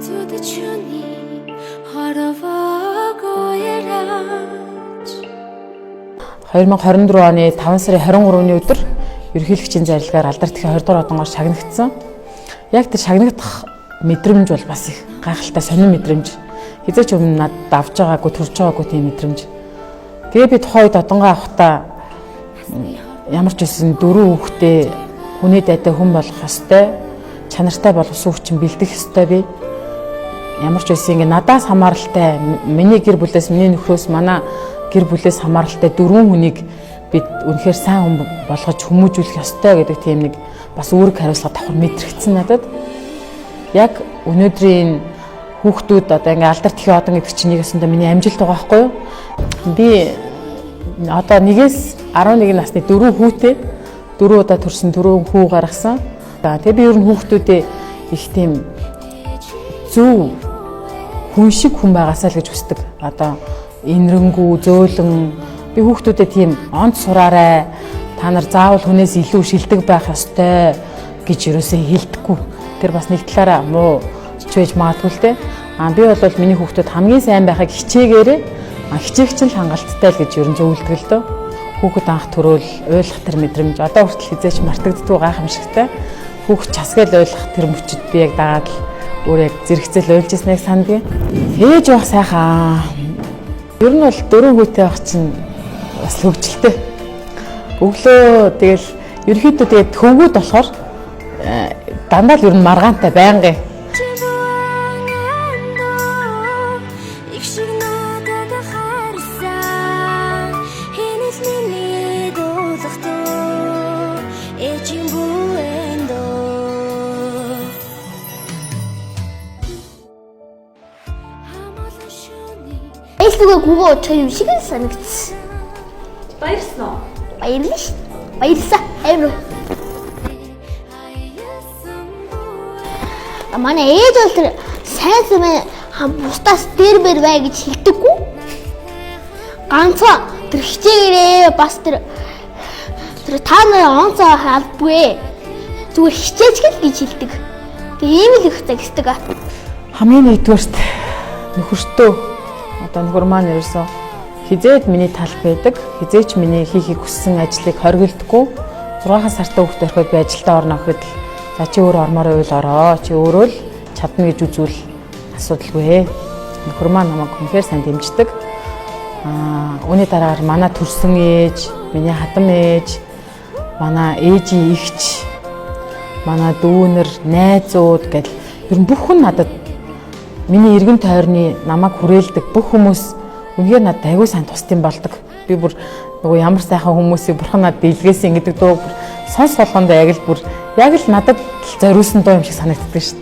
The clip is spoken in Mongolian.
2024 оны 5 сарын 23-ны өдөр ерөнхийлөгчийн зарилгаар алдарт их 20 дугаар одонгоор шагнагдсан. Яг тэр шагнагдах мэдрэмж бол бас их гайхалтай сонин мэдрэмж. Хизээч өмнө надад авч байгаагүй, төрж байгаагүй тийм мэдрэмж. Тэгээ би тухайн үед одонгоо авахтаа ямар ч байсан 4 хүүхдээ хүний дайтай хүн болох ёстой, чанартай боловсон хүчин бэлдэх ёстой би. Ямар ч байсан ингээ надаас хамааралтай, миний гэр бүлээс, миний нөхрөөс, манай гэр бүлээс хамааралтай 4 хүнийг бид үнэхээр сайн хүн болгож хүмүүжүүлэх ёстой гэдэг тийм нэг бас үүрэг хариуцлага давхар мэдрэгдсэн надад. Яг өнөөдрийн хүүхдүүд одоо ингээ алдарт их одон гэдэг чинь нэг өсөндөө миний амжилт байгаа байхгүй юу? Би одоо 1-ээс 11 насны 4 хүүтэй 4 удаа төрсөн 4 хүү гаргасан. Тэгээ би ер нь хүүхдүүдээ их тийм зөв хүн шиг хүн байгаасаа л гэж хүсдэг. Одоо инрэнгүү, зөөлөн би хүүхдүүдэд тийм онц сураарай. Та нар заавал хүнээс илүү шилдэг байх ёстой гэж ерөөсөө хэлдэггүй. Тэр бас нэг талаараа муу ч байж магадгүй л дээ. Би бол миний хүүхдүүд хамгийн сайн байхыг хичээгээрээ хичээгч нь хангалттай л гэж ер нь зөвлөдөг л дөө. Хүүхэд анх төрөөл ойлгох тэр мэдрэмж одоо хүртэл хизээч мартагддгүй гайхамшигтай. Хүүхэд часгээл ойлгох тэр мөчөд би яг дагаад л өөр яг зэрэгцэл ойлж ирснийг санддаг. Ээж байх сайхан. Ер нь бол 4 хүүтэй байх чинь бас хөвгөлтэй. Өглөө тэгэл ерөөхдөө тэгээд төвгүүд болохоор дандаа л ер нь маргаантай байнгын. Facebook'에 그거 저 유식을 써놨지. Баярлсан уу? Баярлсан. Эвэр. Манай ээж бол тэр сайн сүмээ бусдаас дээр бэр бай гэж хэлдэггүй. Ганцхан тэр хичээгээрээ бас тэр та нарын онцоо халбгүй. Зүгээр хичээж гэл гэж хэлдэг. Тэгээ ийм л их загсдаг. Хамгийн нэгдүгээрт нөхөртөө одоо нөхөр маань ерөөсөө хизээд миний талд байдаг. Хизээч миний хийхийг хүссэн ажлыг хоригддаггүй. 6 сартай хүүхдээ ороход би ажилдаа орно гэхэд за чи өөр ормоор уйл ороо. Чи өөрөө л чадна гэж үзвэл асуудалгүй. Нөхөр маань намайг үнэхээр сайн дэмждэг. Үүний дараагаар манай төрсөн ээж, миний хадам ээж, манай ээжийн эгч, манай дүүнэр, найзууд гэл ер нь бүх хүн надад миний эргэн тойрны намайг хүрээлдэг бүх хүмүүс үнэхээр надад аягүй сайн тусдсан болдог. Би бүр нөгөө ямар сайхан хүмүүсийг бурхан надад дийлгээсэн гэдэг дуу сонс болгондоо яг л надад зориулсан дуу юм шиг санагддаг шүү дээ.